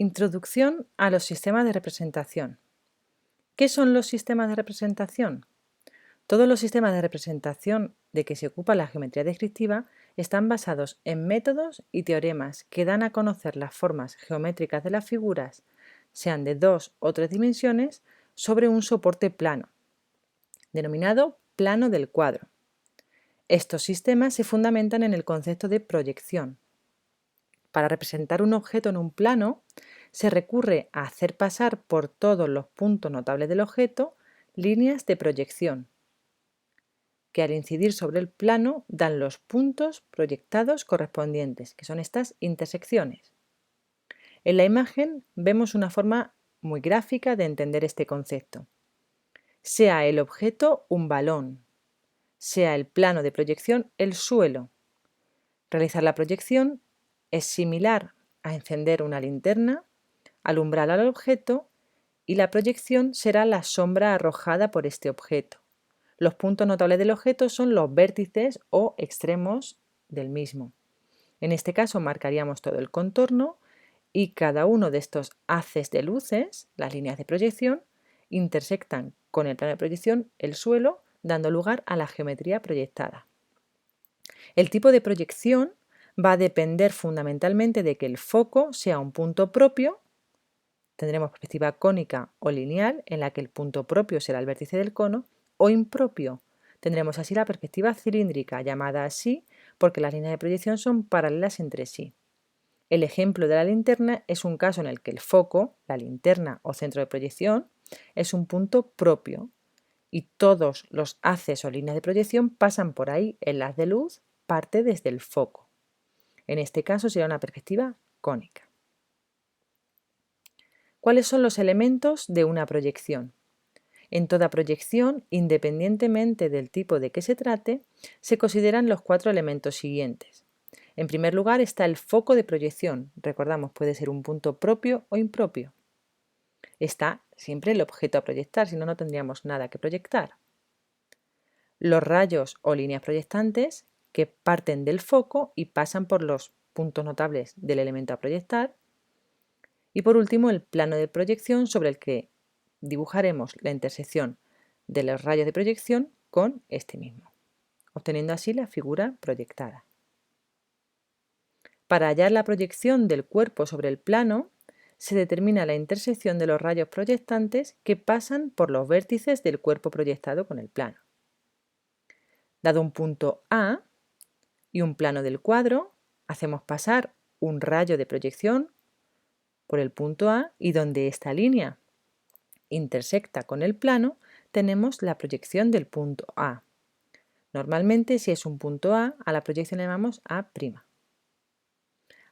Introducción a los sistemas de representación. ¿Qué son los sistemas de representación? Todos los sistemas de representación de que se ocupa la geometría descriptiva están basados en métodos y teoremas que dan a conocer las formas geométricas de las figuras, sean de 2 o 3 dimensiones, sobre un soporte plano, denominado plano del cuadro. Estos sistemas se fundamentan en el concepto de proyección. Para representar un objeto en un plano, se recurre a hacer pasar por todos los puntos notables del objeto líneas de proyección, que al incidir sobre el plano dan los puntos proyectados correspondientes, que son estas intersecciones. En la imagen vemos una forma muy gráfica de entender este concepto. Sea el objeto un balón, sea el plano de proyección el suelo. Realizar la proyección es similar a encender una linterna, alumbrar al objeto y la proyección será la sombra arrojada por este objeto. Los puntos notables del objeto son los vértices o extremos del mismo. En este caso marcaríamos todo el contorno y cada uno de estos haces de luces, las líneas de proyección, intersectan con el plano de proyección el suelo, dando lugar a la geometría proyectada. El tipo de proyección va a depender fundamentalmente de que el foco sea un punto propio. Tendremos perspectiva cónica o lineal, en la que el punto propio será el vértice del cono, o impropio. Tendremos así la perspectiva cilíndrica, llamada así porque las líneas de proyección son paralelas entre sí. El ejemplo de la linterna es un caso en el que el foco, la linterna o centro de proyección, es un punto propio y todos los haces o líneas de proyección pasan por ahí. El haz de luz parte desde el foco. En este caso será una perspectiva cónica. ¿Cuáles son los elementos de una proyección? En toda proyección, independientemente del tipo de que se trate, se consideran los 4 elementos siguientes. En primer lugar está el foco de proyección. Recordamos, puede ser un punto propio o impropio. Está siempre el objeto a proyectar, si no, no tendríamos nada que proyectar. Los rayos o líneas proyectantes que parten del foco y pasan por los puntos notables del elemento a proyectar. Y por último, el plano de proyección sobre el que dibujaremos la intersección de los rayos de proyección con este mismo, obteniendo así la figura proyectada. Para hallar la proyección del cuerpo sobre el plano, se determina la intersección de los rayos proyectantes que pasan por los vértices del cuerpo proyectado con el plano. Dado un punto A y un plano del cuadro, hacemos pasar un rayo de proyección por el punto A y donde esta línea intersecta con el plano, tenemos la proyección del punto A. Normalmente, si es un punto A la proyección le llamamos A'.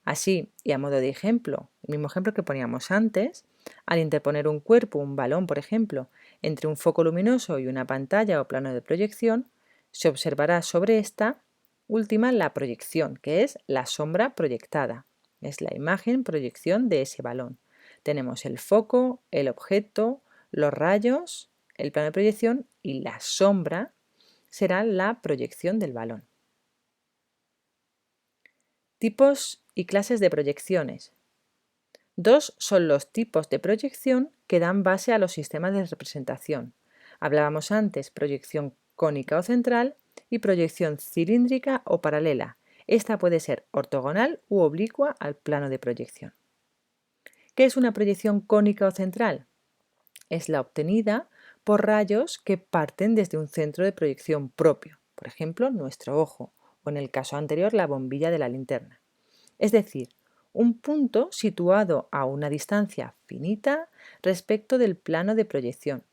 Así, y a modo de ejemplo, el mismo ejemplo que poníamos antes, al interponer un cuerpo, un balón, por ejemplo, entre un foco luminoso y una pantalla o plano de proyección, se observará sobre esta última la proyección, que es la sombra proyectada. Es la imagen proyección de ese balón. Tenemos el foco, el objeto, los rayos, el plano de proyección y la sombra será la proyección del balón. Tipos y clases de proyecciones. 2 son los tipos de proyección que dan base a los sistemas de representación. Hablábamos antes proyección cónica o central y proyección cilíndrica o paralela. Esta puede ser ortogonal u oblicua al plano de proyección. ¿Qué es una proyección cónica o central? Es la obtenida por rayos que parten desde un centro de proyección propio, por ejemplo, nuestro ojo, o en el caso anterior, la bombilla de la linterna. Es decir, un punto situado a una distancia finita respecto del plano de proyección.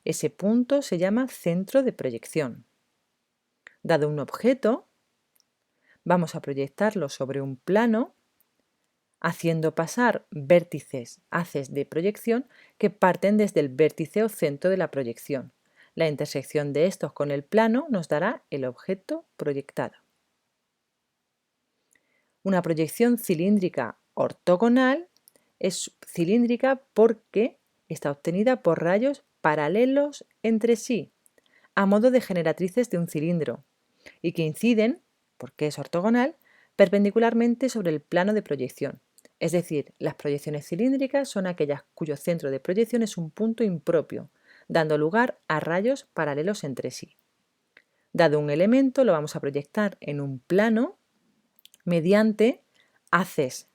Ese punto se llama centro de proyección. Dado un objeto, vamos a proyectarlo sobre un plano haciendo pasar vértices, haces de proyección que parten desde el vértice o centro de la proyección. La intersección de estos con el plano nos dará el objeto proyectado. Una proyección cilíndrica ortogonal es cilíndrica porque está obtenida por rayos paralelos entre sí, a modo de generatrices de un cilindro, y que inciden, porque es ortogonal, perpendicularmente sobre el plano de proyección. Es decir, las proyecciones cilíndricas son aquellas cuyo centro de proyección es un punto impropio, dando lugar a rayos paralelos entre sí. Dado un elemento, lo vamos a proyectar en un plano mediante haces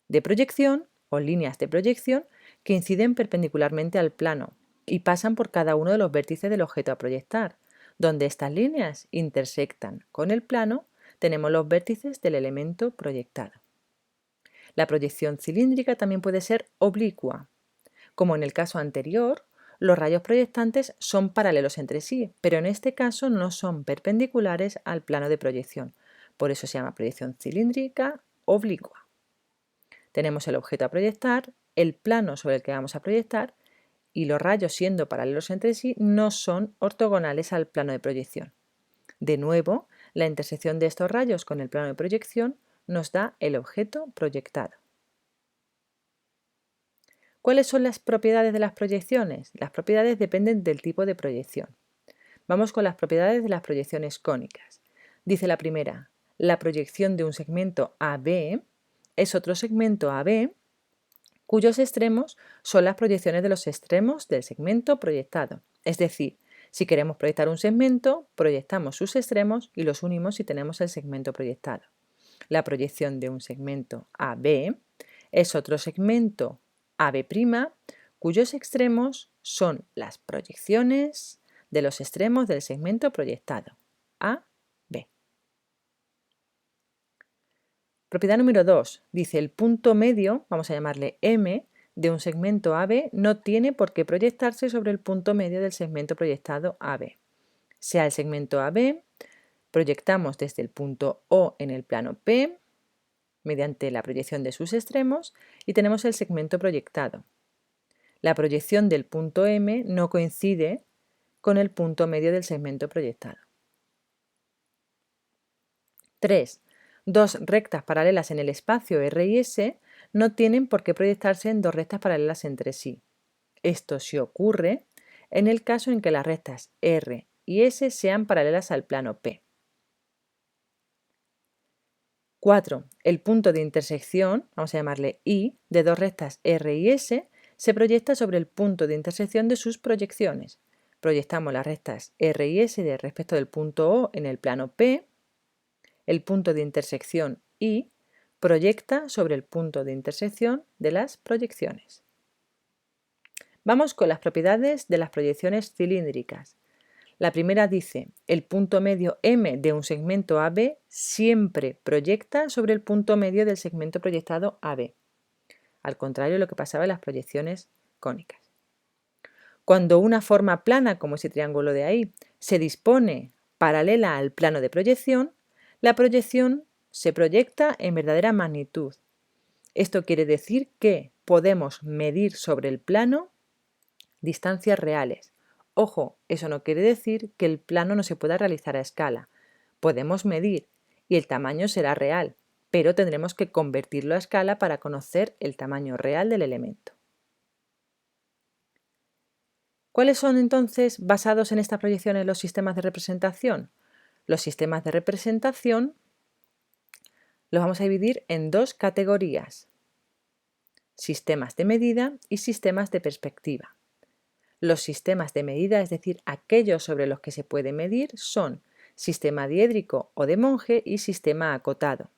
de proyección o líneas de proyección que inciden perpendicularmente al plano y pasan por cada uno de los vértices del objeto a proyectar. Donde estas líneas intersectan con el plano, tenemos los vértices del elemento proyectado. La proyección cilíndrica también puede ser oblicua. Como en el caso anterior, los rayos proyectantes son paralelos entre sí, pero en este caso no son perpendiculares al plano de proyección. Por eso se llama proyección cilíndrica oblicua. Tenemos el objeto a proyectar, el plano sobre el que vamos a proyectar, y los rayos, siendo paralelos entre sí, no son ortogonales al plano de proyección. De nuevo, la intersección de estos rayos con el plano de proyección nos da el objeto proyectado. ¿Cuáles son las propiedades de las proyecciones? Las propiedades dependen del tipo de proyección. Vamos con las propiedades de las proyecciones cónicas. Dice la primera, la proyección de un segmento AB es otro segmento AB cuyos extremos son las proyecciones de los extremos del segmento proyectado. Es decir, si queremos proyectar un segmento, proyectamos sus extremos y los unimos si tenemos el segmento proyectado. La proyección de un segmento AB es otro segmento AB', cuyos extremos son las proyecciones de los extremos del segmento proyectado, AB. Propiedad número 2. Dice el punto medio, vamos a llamarle M, de un segmento AB no tiene por qué proyectarse sobre el punto medio del segmento proyectado AB. Sea el segmento AB, proyectamos desde el punto O en el plano P, mediante la proyección de sus extremos, y tenemos el segmento proyectado. La proyección del punto M no coincide con el punto medio del segmento proyectado. 3. Dos rectas paralelas en el espacio R y S no tienen por qué proyectarse en dos rectas paralelas entre sí. Esto sí ocurre en el caso en que las rectas R y S sean paralelas al plano P. 4. El punto de intersección, vamos a llamarle I, de dos rectas R y S se proyecta sobre el punto de intersección de sus proyecciones. Proyectamos las rectas R y S respecto del punto O en el plano P. El punto de intersección I proyecta sobre el punto de intersección de las proyecciones. Vamos con las propiedades de las proyecciones cilíndricas. La primera dice, el punto medio M de un segmento AB siempre proyecta sobre el punto medio del segmento proyectado AB, al contrario de lo que pasaba en las proyecciones cónicas. Cuando una forma plana, como ese triángulo de ahí, se dispone paralela al plano de proyección, la proyección se proyecta en verdadera magnitud. Esto quiere decir que podemos medir sobre el plano distancias reales. Ojo, eso no quiere decir que el plano no se pueda realizar a escala. Podemos medir y el tamaño será real, pero tendremos que convertirlo a escala para conocer el tamaño real del elemento. ¿Cuáles son entonces, basados en esta proyección, los sistemas de representación? Los sistemas de representación los vamos a dividir en dos categorías: sistemas de medida y sistemas de perspectiva. Los sistemas de medida, es decir, aquellos sobre los que se puede medir, son sistema diédrico o de Monge y sistema acotado.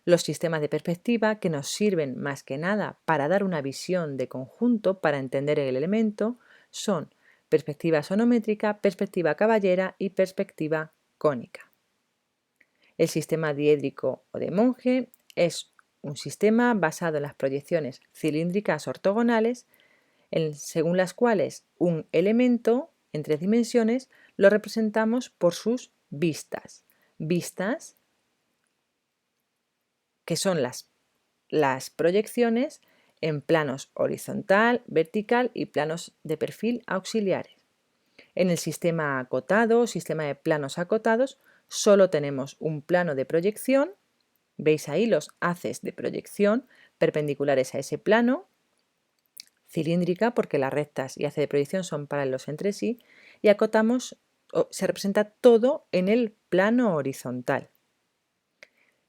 Los sistemas de perspectiva, que nos sirven más que nada para dar una visión de conjunto, para entender el elemento, son perspectiva sonométrica, perspectiva caballera y perspectiva cónica. El sistema diédrico o de Monge es un sistema basado en las proyecciones cilíndricas ortogonales, según las cuales un elemento en 3 dimensiones lo representamos por sus vistas. Vistas que son las proyecciones en planos horizontal, vertical y planos de perfil auxiliares. En el sistema acotado, sistema de planos acotados, solo tenemos un plano de proyección. Veis ahí los haces de proyección perpendiculares a ese plano, cilíndrica porque las rectas y haces de proyección son paralelos entre sí, y acotamos, se representa todo en el plano horizontal.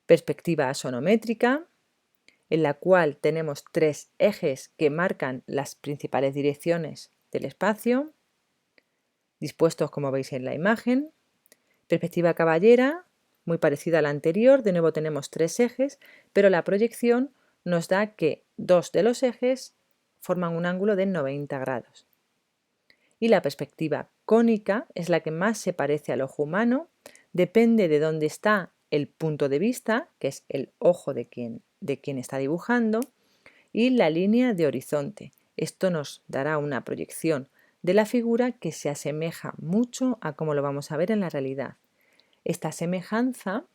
Perspectiva sonométrica en la cual tenemos tres ejes que marcan las principales direcciones del espacio, dispuestos como veis en la imagen. Perspectiva caballera, muy parecida a la anterior, de nuevo tenemos tres ejes, pero la proyección nos da que dos de los ejes forman un ángulo de 90 grados. Y la perspectiva cónica es la que más se parece al ojo humano, depende de dónde está el punto de vista, que es el ojo de quien está dibujando, y la línea de horizonte. Esto nos dará una proyección de la figura que se asemeja mucho a cómo lo vamos a ver en la realidad. Esta semejanza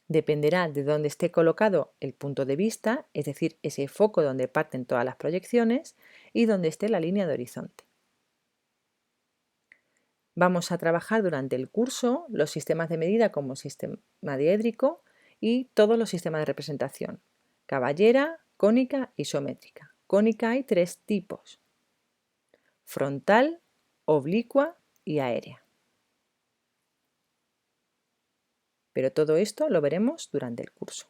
dependerá de dónde esté colocado el punto de vista, es decir, ese foco donde parten todas las proyecciones, y donde esté la línea de horizonte. Vamos a trabajar durante el curso los sistemas de medida como sistema diédrico y todos los sistemas de representación: caballera, cónica, isométrica. Cónica hay tres tipos: frontal, oblicua y aérea. Pero todo esto lo veremos durante el curso.